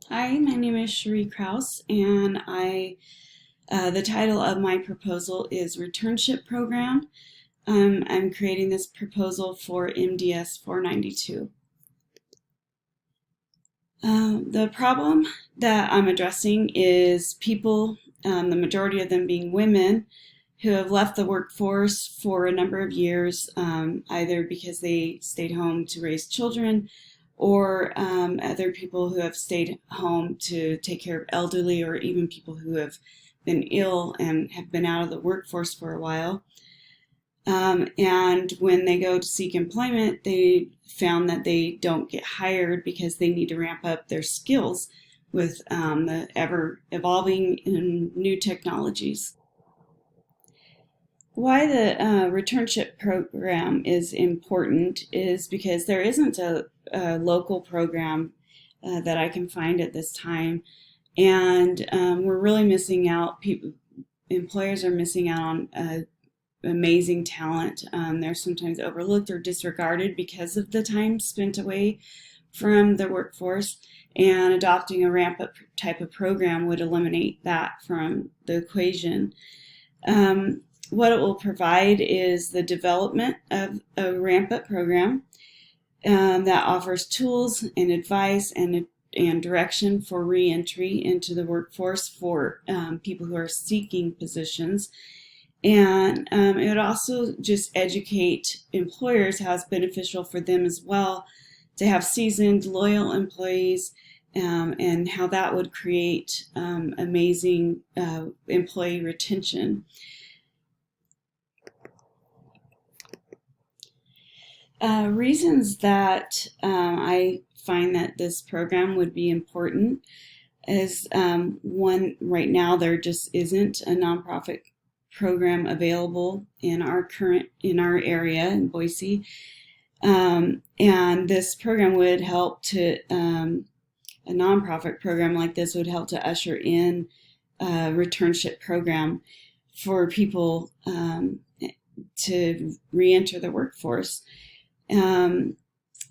Hi, my name is Cherie Kraus, and the title of my proposal is Returnship Program. I'm creating this proposal for MDS 492. The problem that I'm addressing is people, the majority of them being women, who have left the workforce for a number of years, either because they stayed home to raise children or other people who have stayed home to take care of elderly, or even people who have been ill and have been out of the workforce for a while. And when they go to seek employment, they found that they don't get hired because they need to ramp up their skills with the ever evolving and new technologies. Why the returnship program is important is because there isn't a local program that I can find at this time, and we're really missing out. Employers are missing out on amazing talent. They're sometimes overlooked or disregarded because of the time spent away from the workforce, and adopting a ramp-up type of program would eliminate that from the equation. What it will provide is the development of a ramp-up program that offers tools and advice and direction for re-entry into the workforce for people who are seeking positions. And it would also just educate employers how it's beneficial for them as well to have seasoned, loyal employees, and how that would create amazing employee retention. Reasons that I find that this program would be important is one, right now there just isn't a nonprofit program available in our area in Boise, and this program would help to a nonprofit program like this would help to usher in a returnship program for people to re-enter the workforce.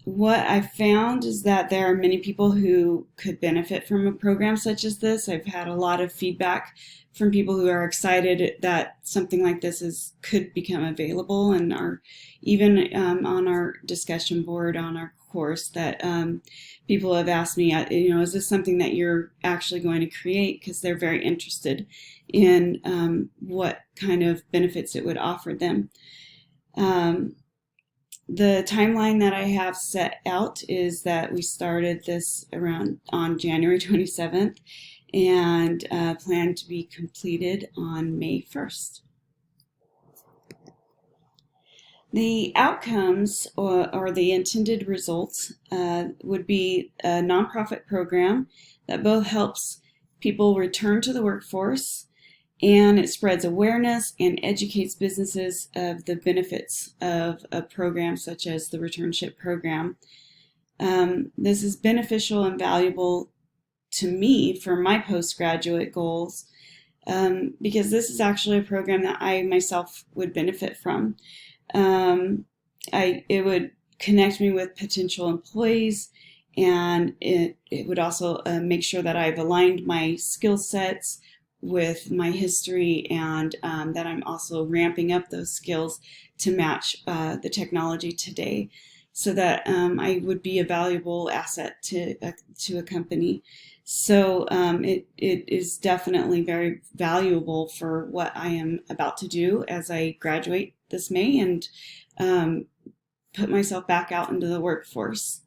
What I found is that there are many people who could benefit from a program such as this. I've had a lot of feedback from people who are excited that something like this could become available, and are even on our discussion board on our course that people have asked me, is this something that you're actually going to create? Because they're very interested in what kind of benefits it would offer them. The timeline that I have set out is that we started this on January 27th and plan to be completed on May 1st. The outcomes or the intended results would be a nonprofit program that both helps people return to the workforce, and it spreads awareness and educates businesses of the benefits of a program such as the returnship program. This is beneficial and valuable to me for my postgraduate goals, because this is actually a program that I myself would benefit from. It would connect me with potential employees, and it would also make sure that I've aligned my skill sets with my history, and that I'm also ramping up those skills to match the technology today, so that I would be a valuable asset to a company. So it is definitely very valuable for what I am about to do as I graduate this May and put myself back out into the workforce.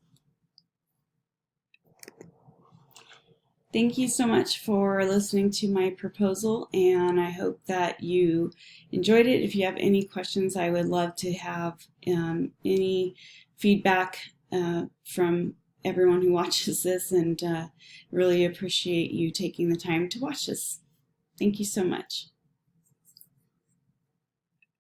Thank you so much for listening to my proposal, and I hope that you enjoyed it. If you have any questions, I would love to have any feedback from everyone who watches this, and really appreciate you taking the time to watch this. Thank you so much.